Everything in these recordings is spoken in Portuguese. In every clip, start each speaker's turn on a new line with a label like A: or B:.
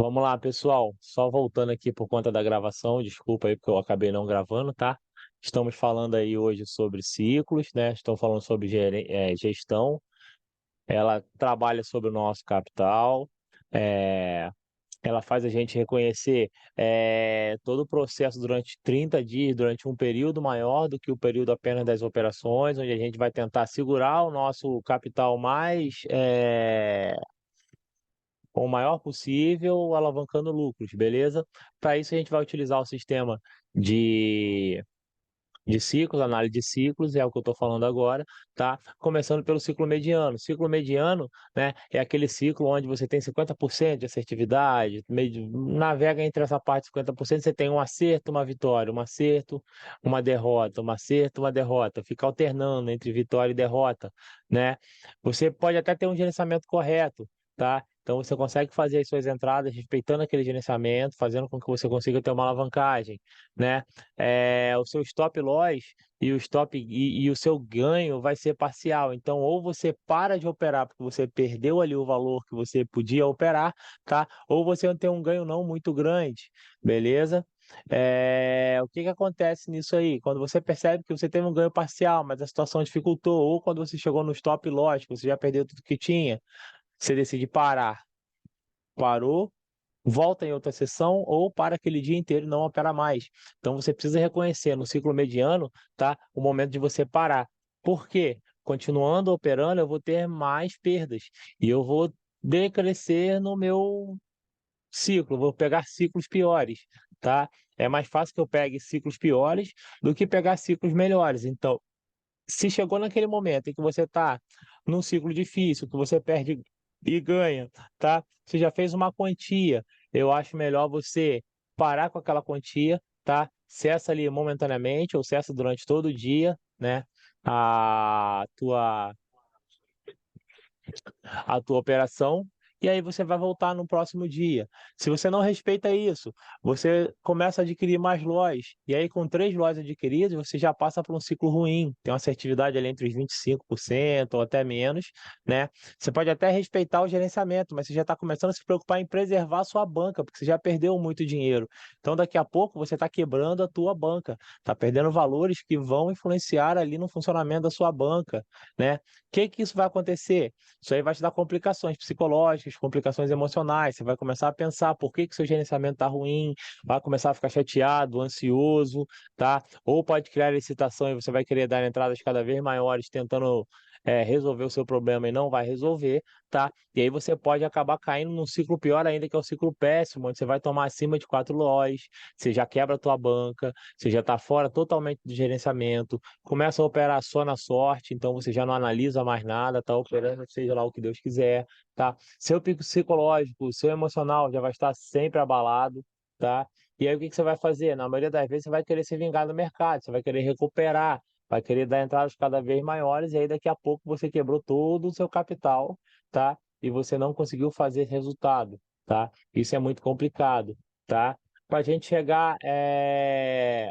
A: Vamos lá, pessoal. Só voltando aqui por conta da gravação, desculpa aí porque eu acabei não gravando, tá? Estamos falando aí hoje sobre ciclos, né? Estamos falando sobre gestão. Ela trabalha sobre o nosso capital, é, ela faz a gente reconhecer todo o processo durante 30 dias, durante um período maior do que o período apenas das operações, onde a gente vai tentar segurar o nosso capital o maior possível, alavancando lucros, beleza? Para isso, a gente vai utilizar o sistema de, de ciclos, análise de ciclos, é o que eu estou falando agora, tá? Começando pelo ciclo mediano. Ciclo mediano, né, é aquele ciclo onde você tem 50% de assertividade, navega entre essa parte de 50%, você tem um acerto, uma vitória, um acerto, uma derrota, um acerto, uma derrota, fica alternando entre vitória e derrota, né? Você pode até ter um gerenciamento correto, tá? Então você consegue fazer as suas entradas respeitando aquele gerenciamento, fazendo com que você consiga ter uma alavancagem, né? O seu stop loss e o seu ganho vai ser parcial. Então, ou você para de operar porque você perdeu ali o valor que você podia operar, tá? Ou você tem um ganho não muito grande, beleza? O que que acontece nisso aí? Quando você percebe que você teve um ganho parcial, mas a situação dificultou, ou quando você chegou no stop loss, que você já perdeu tudo que tinha, você decide parar. Parou, volta em outra sessão ou para aquele dia inteiro e não opera mais. Então você precisa reconhecer no ciclo mediano, tá, o momento de você parar. Por quê? Continuando operando, eu vou ter mais perdas e eu vou decrescer no meu ciclo, vou pegar ciclos piores, tá? É mais fácil que eu pegue ciclos piores do que pegar ciclos melhores. Então, se chegou naquele momento em que você está num ciclo difícil, que você perde e ganha, tá? Você já fez uma quantia, eu acho melhor você parar com aquela quantia, tá? Cessa ali momentaneamente ou cessa durante todo o dia, né? A tua a tua operação, e aí você vai voltar no próximo dia. Se você não respeita isso, você começa a adquirir mais lojas, e aí com 3 lojas adquiridas, você já passa por um ciclo ruim, tem uma assertividade ali entre os 25% ou até menos, né? Você pode até respeitar o gerenciamento, mas você já está começando a se preocupar em preservar a sua banca, porque você já perdeu muito dinheiro. Então daqui a pouco você está quebrando a tua banca, está perdendo valores que vão influenciar ali no funcionamento da sua banca, né? O que isso vai acontecer? Isso aí vai te dar complicações psicológicas, complicações emocionais. Você vai começar a pensar por que seu gerenciamento está ruim, vai começar a ficar chateado, ansioso, tá? Ou pode criar excitação e você vai querer dar entradas cada vez maiores, tentando resolver o seu problema e não vai resolver, tá? E aí você pode acabar caindo num ciclo pior ainda, que é o ciclo péssimo, onde você vai tomar acima de 4 lojas, você já quebra a tua banca, você já está fora totalmente do gerenciamento, começa a operar só na sorte, então você já não analisa mais nada, tá operando, seja lá o que Deus quiser, tá? Seu pico psicológico, seu emocional já vai estar sempre abalado, tá? E aí o que que você vai fazer? Na maioria das vezes você vai querer se vingar do mercado, você vai querer recuperar, vai querer dar entradas cada vez maiores, e aí daqui a pouco você quebrou todo o seu capital, tá? E você não conseguiu fazer resultado, tá? Isso é muito complicado, tá? Para a gente chegar,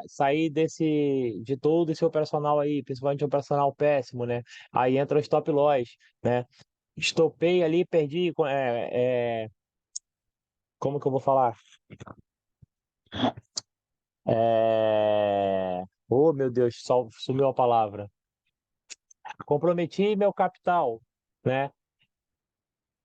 A: sair de todo esse operacional aí, principalmente operacional péssimo, né? Aí entra o stop loss, né? Estopei ali, perdi, como que eu vou falar? Oh, meu Deus, sumiu a palavra. Comprometi meu capital, né?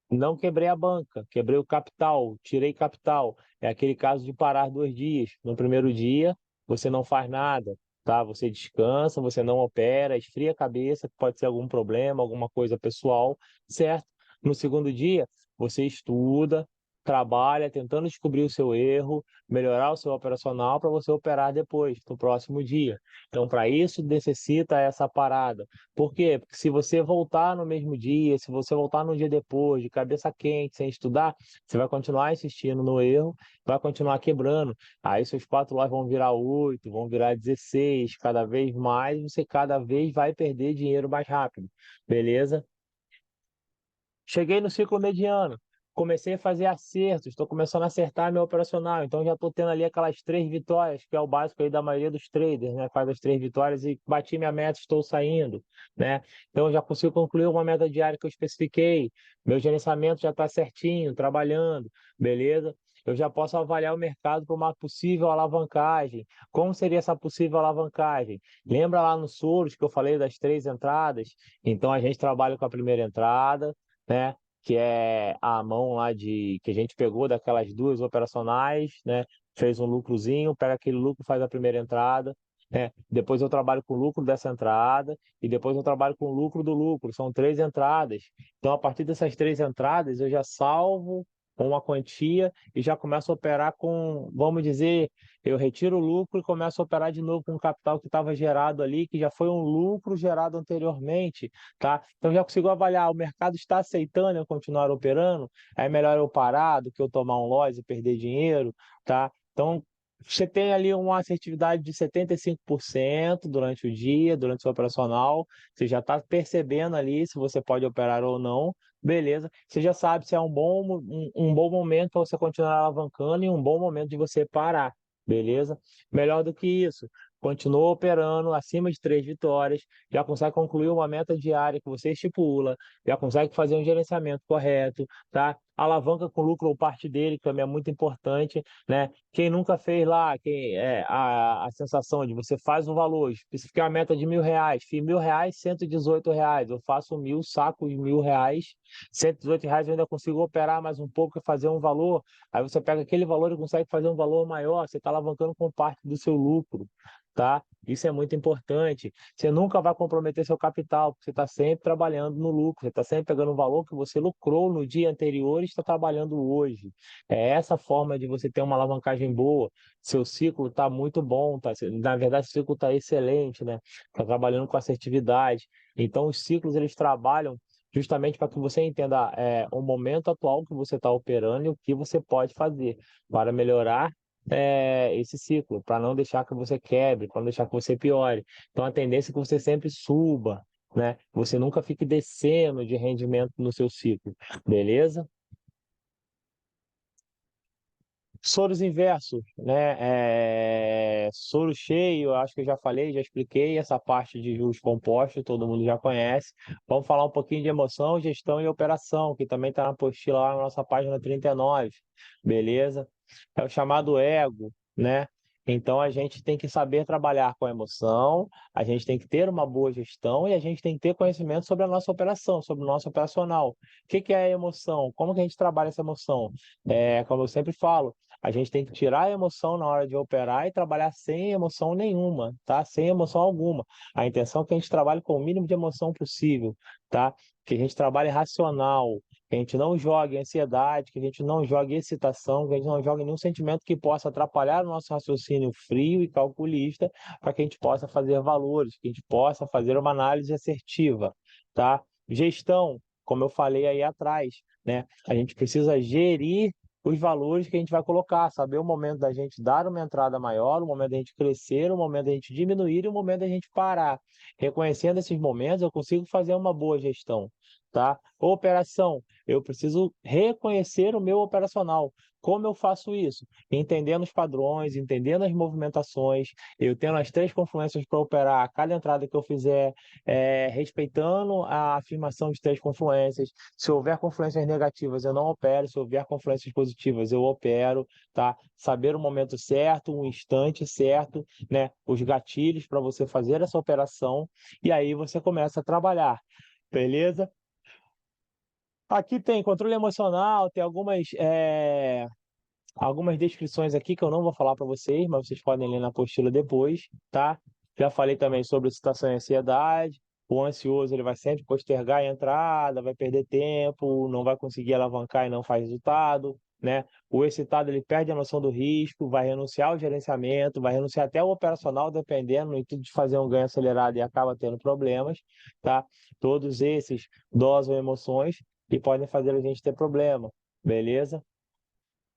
A: Não quebrei a banca, quebrei o capital, tirei capital. É aquele caso de parar 2 dias. No primeiro dia, você não faz nada, tá? Você descansa, você não opera, esfria a cabeça, que pode ser algum problema, alguma coisa pessoal, certo? No segundo dia, você estuda, trabalha, tentando descobrir o seu erro, melhorar o seu operacional para você operar depois, no próximo dia. Então, para isso, necessita essa parada. Por quê? Porque se você voltar no mesmo dia, se você voltar no dia depois, de cabeça quente, sem estudar, você vai continuar insistindo no erro, vai continuar quebrando. Aí seus 4 lojas vão virar 8, vão virar 16, cada vez mais, você cada vez vai perder dinheiro mais rápido. Beleza? Cheguei no ciclo mediano, comecei a fazer acertos, estou começando a acertar meu operacional, então já estou tendo ali aquelas 3 vitórias, que é o básico aí da maioria dos traders, né? Faz as 3 vitórias e bati minha meta, estou saindo, né? Então eu já consigo concluir uma meta diária que eu especifiquei, meu gerenciamento já está certinho, trabalhando, beleza? eu já posso avaliar o mercado para uma possível alavancagem. Como seria essa possível alavancagem? Lembra lá no Soros que eu falei das três entradas? Então a gente trabalha com a primeira entrada, né? Que é a mão lá de que a gente pegou daquelas duas operacionais, né? Fez um lucrozinho, pega aquele lucro, faz a primeira entrada. Né? Depois eu trabalho com o lucro dessa entrada e depois eu trabalho com o lucro do lucro. São três entradas. Então, a partir dessas três entradas, eu já salvo uma quantia e já começo a operar com, vamos dizer, eu retiro o lucro e começo a operar de novo com o capital que estava gerado ali, que já foi um lucro gerado anteriormente, tá? Então já consigo avaliar, o mercado está aceitando eu continuar operando, é melhor eu parar do que eu tomar um loss e perder dinheiro, tá? Então, você tem ali uma assertividade de 75% durante o dia, durante o seu operacional, você já está percebendo ali se você pode operar ou não, beleza. Você já sabe se é um bom momento para você continuar alavancando e um bom momento de você parar, beleza? Melhor do que isso, continua operando acima de 3 vitórias, já consegue concluir uma meta diária que você estipula, já consegue fazer um gerenciamento correto, tá? Alavanca com lucro ou parte dele, que também é muito importante, né? Quem nunca fez lá, quem é a sensação de você faz um valor, se ficar a meta de R$ 1.000, fiz R$ 1.000, R$ 118, eu faço 1.000 sacos de R$ 1.000, R$ 118 eu ainda consigo operar mais um pouco e fazer um valor, aí você pega aquele valor e consegue fazer um valor maior, você está alavancando com parte do seu lucro, tá? Isso é muito importante. Você nunca vai comprometer seu capital, porque você está sempre trabalhando no lucro, você está sempre pegando o valor que você lucrou no dia anterior e está trabalhando hoje. É essa forma de você ter uma alavancagem boa. Seu ciclo está muito bom, tá? Na verdade, o ciclo está excelente, né? Está trabalhando com assertividade. Então, os ciclos eles trabalham justamente para que você entenda o momento atual que você está operando e o que você pode fazer para melhorar esse ciclo, para não deixar que você quebre, para não deixar que você piore. Então, a tendência é que você sempre suba, né? Você nunca fique descendo de rendimento no seu ciclo, beleza? Soros inversos, né? Soro cheio, acho que eu já falei, já expliquei essa parte de juros compostos, todo mundo já conhece. Vamos falar um pouquinho de emoção, gestão e operação, que também está na apostila lá na nossa página 39, beleza? É o chamado ego, né? Então a gente tem que saber trabalhar com a emoção, a gente tem que ter uma boa gestão e a gente tem que ter conhecimento sobre a nossa operação, sobre o nosso operacional. O que que é a emoção? Como que a gente trabalha essa emoção? Como eu sempre falo, a gente tem que tirar a emoção na hora de operar e trabalhar sem emoção nenhuma, tá? Sem emoção alguma. A intenção é que a gente trabalhe com o mínimo de emoção possível, tá? Que a gente trabalhe racional, que a gente não jogue ansiedade, que a gente não jogue excitação, que a gente não jogue nenhum sentimento que possa atrapalhar o nosso raciocínio frio e calculista, para que a gente possa fazer valores, que a gente possa fazer uma análise assertiva, tá? Gestão, como eu falei aí atrás, né? A gente precisa gerir os valores que a gente vai colocar, saber o momento da gente dar uma entrada maior, o momento da gente crescer, o momento da gente diminuir e o momento da gente parar. Reconhecendo esses momentos, eu consigo fazer uma boa gestão, tá? Operação, eu preciso reconhecer o meu operacional. Como eu faço isso? Entendendo os padrões, entendendo as movimentações, eu tendo as três confluências para operar a cada entrada que eu fizer, respeitando a afirmação de três confluências. Se houver confluências negativas, eu não opero. Se houver confluências positivas, eu opero, tá? Saber o momento certo, o instante certo, né? Os gatilhos para você fazer essa operação e aí você começa a trabalhar, beleza? Aqui tem controle emocional, tem algumas descrições aqui que eu não vou falar para vocês, mas vocês podem ler na apostila depois, tá? Já falei também sobre excitação e ansiedade. O ansioso ele vai sempre postergar a entrada, vai perder tempo, não vai conseguir alavancar e não faz resultado, né? O excitado ele perde a noção do risco, vai renunciar ao gerenciamento, vai renunciar até ao operacional, dependendo no intuito de fazer um ganho acelerado e acaba tendo problemas, tá? Todos esses dosam emoções e podem fazer a gente ter problema, beleza?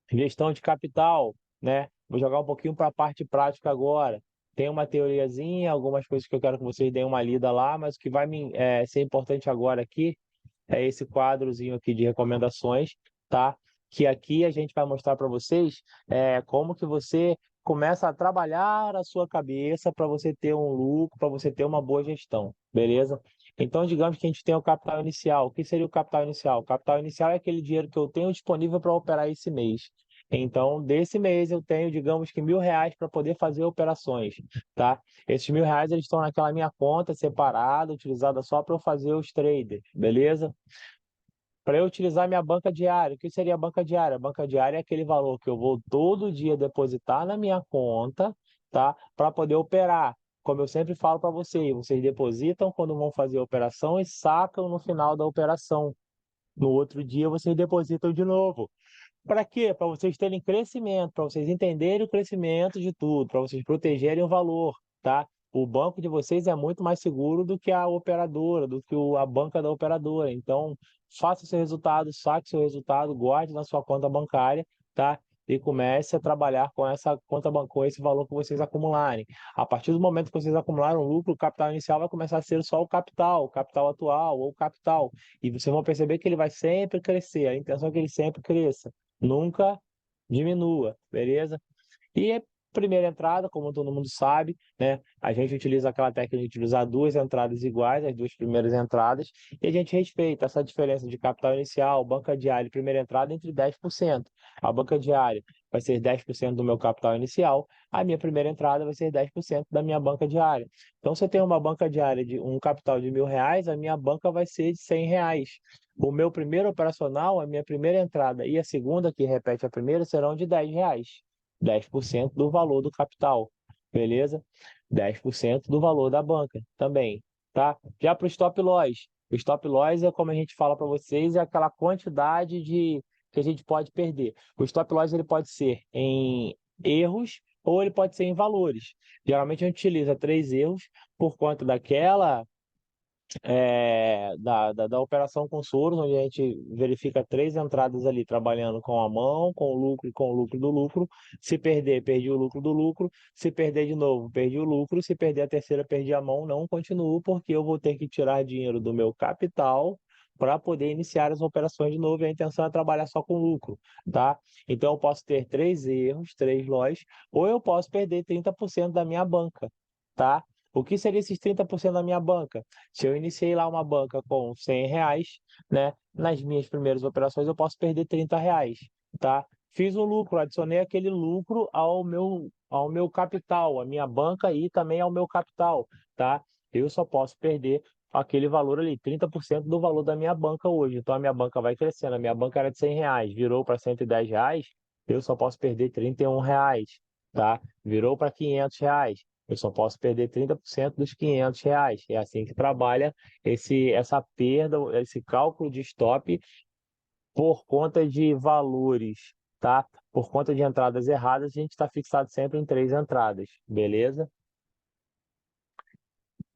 A: Gestão de capital, né? Vou jogar um pouquinho para a parte prática agora. Tem uma teoriazinha, algumas coisas que eu quero que vocês deem uma lida lá, mas o que vai ser importante agora aqui é esse quadrozinho aqui de recomendações, tá? Que aqui a gente vai mostrar para vocês como que você começa a trabalhar a sua cabeça para você ter um lucro, para você ter uma boa gestão, beleza? Então, digamos que a gente tem o capital inicial. O que seria o capital inicial? O capital inicial é aquele dinheiro que eu tenho disponível para operar esse mês. Então, desse mês eu tenho, digamos que R$ 1.000 para poder fazer operações, tá? Esses R$ 1.000 eles estão naquela minha conta separada, utilizada só para eu fazer os traders, beleza? Para eu utilizar minha banca diária, o que seria a banca diária? A banca diária é aquele valor que eu vou todo dia depositar na minha conta, tá? Para poder operar. Como eu sempre falo para vocês, vocês depositam quando vão fazer a operação e sacam no final da operação. No outro dia vocês depositam de novo. Para quê? Para vocês terem crescimento, para vocês entenderem o crescimento de tudo, para vocês protegerem o valor, tá? O banco de vocês é muito mais seguro do que a operadora, do que a banca da operadora. Então, faça seu resultado, saque seu resultado, guarde na sua conta bancária, tá? E comece a trabalhar com essa conta bancária, esse valor que vocês acumularem. A partir do momento que vocês acumularam lucro, o capital inicial vai começar a ser só o capital atual ou o capital. E vocês vão perceber que ele vai sempre crescer. A intenção é que ele sempre cresça, nunca diminua, beleza? E a primeira entrada, como todo mundo sabe, né? A gente utiliza aquela técnica de utilizar duas entradas iguais, as duas primeiras entradas, e a gente respeita essa diferença de capital inicial, banca diária e primeira entrada entre 10%. A banca diária vai ser 10% do meu capital inicial, a minha primeira entrada vai ser 10% da minha banca diária. Então, se eu tenho uma banca diária de um capital de R$ 1.000, a minha banca vai ser de R$ 100. O meu primeiro operacional, a minha primeira entrada e a segunda, que repete a primeira, serão de R$ 10. 10% do valor do capital, beleza? 10% do valor da banca também, tá? Já para o stop loss, o stop loss é como a gente fala para vocês, é aquela quantidade de que a gente pode perder. O stop loss ele pode ser em erros ou ele pode ser em valores. Geralmente a gente utiliza 3 erros por conta da operação com juros, onde a gente verifica 3 entradas ali trabalhando com a mão, com o lucro e com o lucro do lucro. Se perder, perdi o lucro do lucro. Se perder de novo, perdi o lucro. Se perder a terceira, perdi a mão. Não continuo, porque eu vou ter que tirar dinheiro do meu capital para poder iniciar as operações de novo. E a intenção é trabalhar só com lucro, tá? Então eu posso ter 3 erros, 3 loss, ou eu posso perder 30% da minha banca, tá? O que seria esses 30% da minha banca? Se eu iniciei lá uma banca com R$ 100, né? Nas minhas primeiras operações eu posso perder R$ 30, tá? Fiz um lucro, adicionei aquele lucro ao meu capital, a minha banca e também ao meu capital, tá? Eu só posso perder aquele valor ali, 30% do valor da minha banca hoje. Então a minha banca vai crescendo. A minha banca era de R$ 100, virou para R$ 110, eu só posso perder R$ 31, tá? Virou para R$ 500. Eu só posso perder 30% dos R$ 500. É assim que trabalha essa perda, esse cálculo de stop por conta de valores, tá? Por conta de entradas erradas, a gente está fixado sempre em 3 entradas, beleza?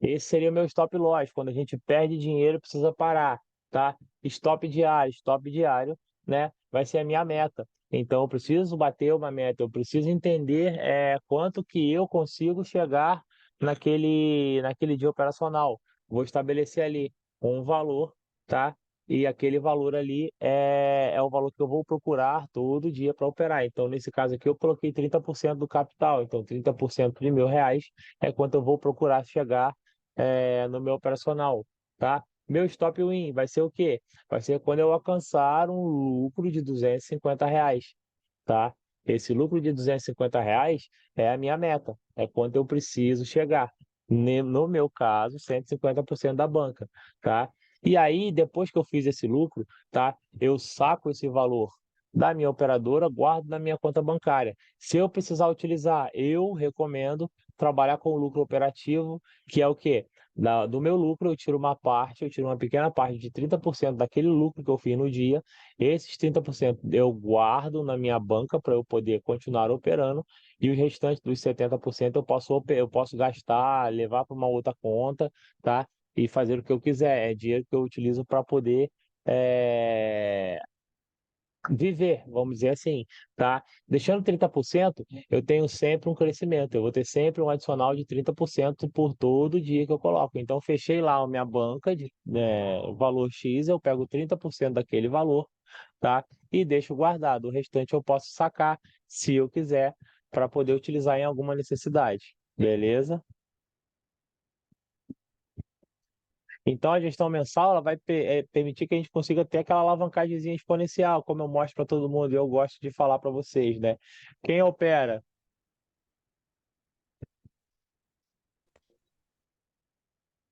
A: Esse seria o meu stop loss. Quando a gente perde dinheiro, precisa parar, tá? Stop diário, né? Vai ser a minha meta. Então, eu preciso bater uma meta, eu preciso entender quanto que eu consigo chegar naquele dia operacional. Vou estabelecer ali um valor, tá? E aquele valor ali é o valor que eu vou procurar todo dia para operar. Então, nesse caso aqui, eu coloquei 30% do capital. Então, 30% de R$ 1.000 é quanto eu vou procurar chegar no meu operacional, tá? Meu stop win vai ser o quê? Vai ser quando eu alcançar um lucro de R$ 250, tá? Esse lucro de R$ 250 é a minha meta, é quanto eu preciso chegar. No meu caso, 150% da banca, tá? E aí, depois que eu fiz esse lucro, tá? Eu saco esse valor da minha operadora, guardo na minha conta bancária. Se eu precisar utilizar, eu recomendo trabalhar com o lucro operativo, que é o quê? Do meu lucro, eu tiro uma parte, eu tiro uma pequena parte de 30% daquele lucro que eu fiz no dia. Esses 30% eu guardo na minha banca para eu poder continuar operando, e os restantes dos 70% eu posso gastar, levar para uma outra conta, tá? E fazer o que eu quiser. É dinheiro que eu utilizo para poder é, viver, vamos dizer assim, tá? Deixando 30%, eu tenho sempre um crescimento, eu vou ter sempre um adicional de 30% por todo dia que eu coloco. Então, fechei lá a minha banca de valor X, eu pego 30% daquele valor, tá? E deixo guardado. O restante eu posso sacar, se eu quiser, para poder utilizar em alguma necessidade. Beleza? Então, a gestão mensal ela vai permitir que a gente consiga ter aquela alavancagemzinha exponencial, como eu mostro para todo mundo, e eu gosto de falar para vocês, né? Quem opera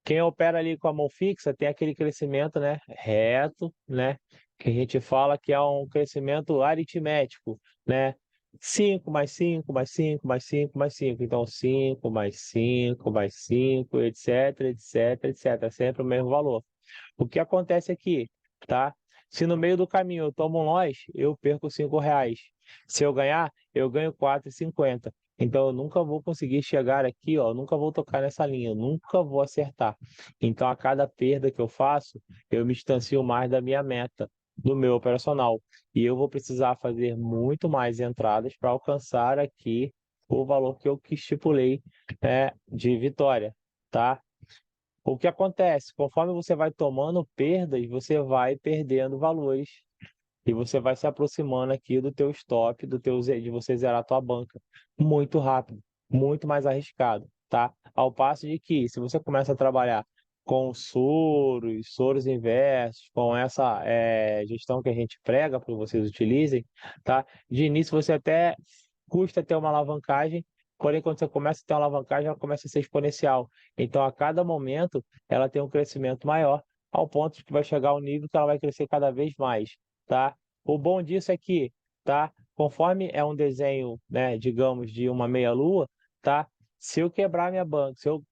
A: Quem opera ali com a mão fixa tem aquele crescimento, né, reto, né, que a gente fala que é um crescimento aritmético, né? 5 mais 5 mais 5 mais 5 mais 5. Então, 5 mais 5 mais 5, etc, etc, etc. Sempre o mesmo valor. O que acontece aqui, tá? Se no meio do caminho eu tomo um loss, eu perco R$ 5. Se eu ganhar, eu ganho 4,50. Então eu nunca vou conseguir chegar aqui, ó, eu nunca vou tocar nessa linha, eu nunca vou acertar. Então a cada perda que eu faço, eu me distancio mais da minha meta, do meu operacional. E eu vou precisar fazer muito mais entradas para alcançar aqui o valor que estipulei, de vitória, tá? O que acontece? Conforme você vai tomando perdas, você vai perdendo valores e você vai se aproximando aqui do teu stop, de você zerar a tua banca muito rápido, muito mais arriscado, tá? Ao passo de que, se você começa a trabalhar com soros inversos, com essa gestão que a gente prega para que vocês utilizem, tá? De início você até custa ter uma alavancagem, porém quando você começa a ter uma alavancagem, ela começa a ser exponencial. Então, a cada momento, ela tem um crescimento maior, ao ponto de que vai chegar ao nível que ela vai crescer cada vez mais, tá? O bom disso é que, tá? Conforme é um desenho, né, digamos, de uma meia-lua, tá? Se eu quebrar minha banca, se eu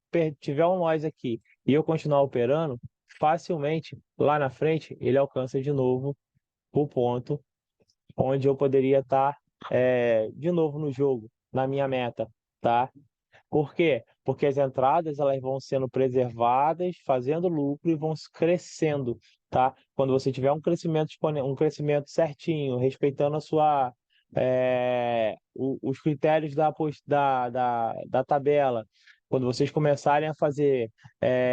A: tiver um nós aqui e eu continuar operando, facilmente, lá na frente, ele alcança de novo o ponto onde eu poderia estar de novo no jogo, na minha meta, tá? Por quê? Porque as entradas elas vão sendo preservadas, fazendo lucro e vão crescendo, tá? Quando você tiver um crescimento um crescimento certinho, respeitando a sua os critérios da tabela, quando vocês começarem a fazer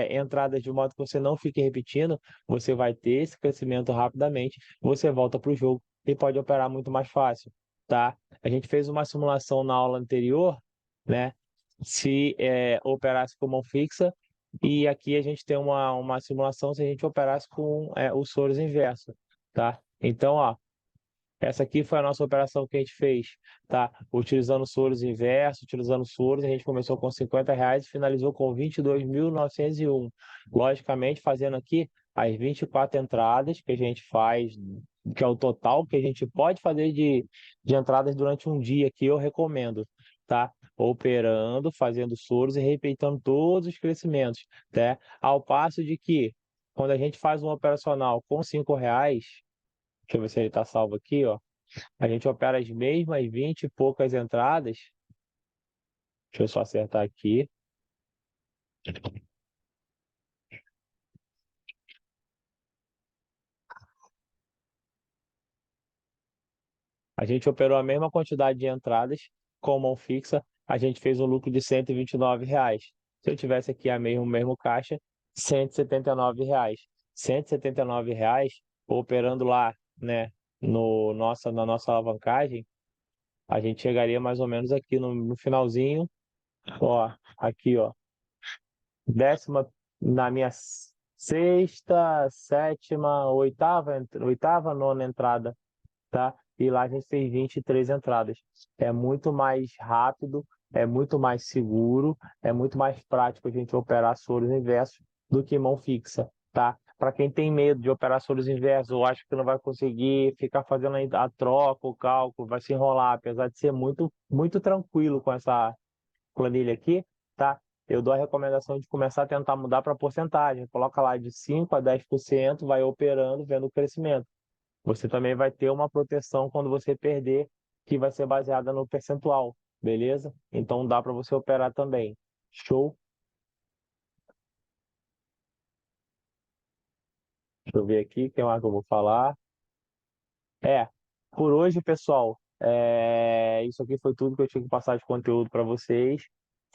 A: entradas de modo que você não fique repetindo, você vai ter esse crescimento rapidamente, você volta para o jogo e pode operar muito mais fácil, tá? A gente fez uma simulação na aula anterior, né? Se operasse com mão fixa, e aqui a gente tem uma simulação se a gente operasse com os soros inversos, tá? Então, ó, essa aqui foi a nossa operação que a gente fez, tá? Utilizando soros inversos, utilizando soros, a gente começou com R$ 50 e finalizou com 22.901. Logicamente, fazendo aqui as 24 entradas que a gente faz, que é o total que a gente pode fazer de entradas durante um dia, que eu recomendo, tá? Operando, fazendo soros e respeitando todos os crescimentos, tá? Ao passo de que, quando a gente faz um operacional com R$ 5, deixa eu ver se ele está salvo aqui, ó. A gente opera as mesmas 20 e poucas entradas. Deixa eu só acertar aqui. A gente operou a mesma quantidade de entradas com mão fixa. A gente fez um lucro de R$ 129. Se eu tivesse aqui o mesmo caixa, R$ 179. R$ 179, operando lá, né, na nossa alavancagem, a gente chegaria mais ou menos aqui no finalzinho, ó, aqui, ó, décima na minha sexta, sétima, oitava, nona entrada, tá? E lá a gente fez 23 entradas. É muito mais rápido, é muito mais seguro, é muito mais prático a gente operar soros inversos do que mão fixa, tá? Para quem tem medo de operar soros inversos ou acha que não vai conseguir ficar fazendo a troca, o cálculo, vai se enrolar, apesar de ser muito, muito tranquilo com essa planilha aqui, tá? Eu dou a recomendação de começar a tentar mudar para porcentagem. Coloca lá de 5 a 10%, vai operando, vendo o crescimento. Você também vai ter uma proteção quando você perder, que vai ser baseada no percentual, beleza? Então dá para você operar também. Show? Deixa eu ver aqui, tem mais que eu vou falar. É, por hoje, pessoal, isso aqui foi tudo que eu tinha que passar de conteúdo para vocês.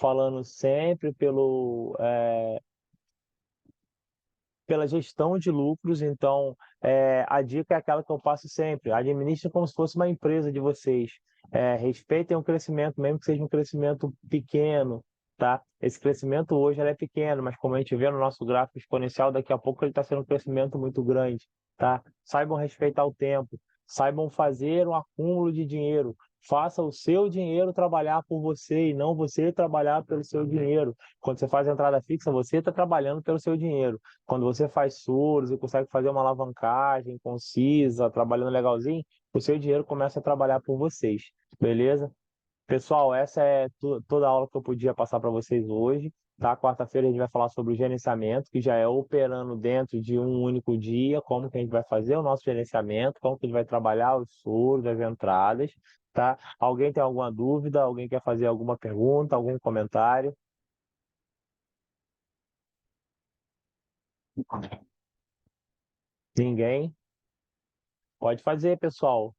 A: Falando sempre pela gestão de lucros. Então, a dica é aquela que eu passo sempre: administre como se fosse uma empresa de vocês. Respeitem o crescimento, mesmo que seja um crescimento pequeno. tá? Esse crescimento hoje ele é pequeno, mas como a gente vê no nosso gráfico exponencial, daqui a pouco ele está sendo um crescimento muito grande, tá? Saibam respeitar o tempo, saibam fazer um acúmulo de dinheiro. Faça o seu dinheiro trabalhar por você e não você trabalhar pelo seu dinheiro. Quando você faz a entrada fixa, você está trabalhando pelo seu dinheiro. Quando você faz juros e consegue fazer uma alavancagem concisa, trabalhando legalzinho, o seu dinheiro começa a trabalhar por vocês, beleza? Pessoal, essa é toda a aula que eu podia passar para vocês hoje. Tá? Quarta-feira a gente vai falar sobre o gerenciamento, que já é operando dentro de um único dia, como que a gente vai fazer o nosso gerenciamento, como que a gente vai trabalhar os juros, as entradas, tá? Alguém tem alguma dúvida? Alguém quer fazer alguma pergunta, algum comentário? Ninguém? Pode fazer, pessoal.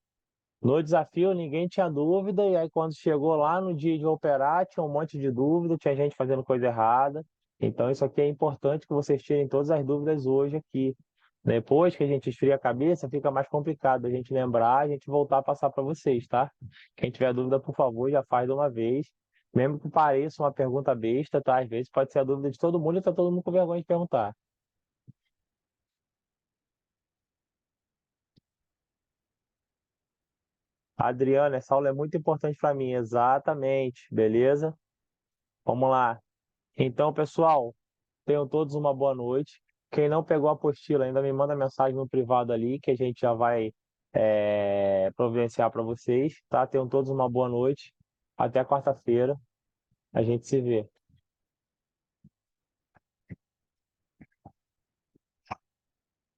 A: No desafio, ninguém tinha dúvida, e aí quando chegou lá no dia de operar, tinha um monte de dúvida, tinha gente fazendo coisa errada. Então, isso aqui é importante que vocês tirem todas as dúvidas hoje aqui. Depois que a gente esfria a cabeça, fica mais complicado a gente lembrar, a gente voltar a passar para vocês, tá? Quem tiver dúvida, por favor, já faz de uma vez. Mesmo que pareça uma pergunta besta, tá? Às vezes pode ser a dúvida de todo mundo e tá todo mundo com vergonha de perguntar. Adriana, essa aula é muito importante para mim. Exatamente, beleza? Vamos lá. Então, pessoal, tenham todos uma boa noite. Quem não pegou a apostila, ainda me manda mensagem no privado ali, que a gente já vai providenciar para vocês, tá? Tenham todos uma boa noite. Até quarta-feira. A gente se vê.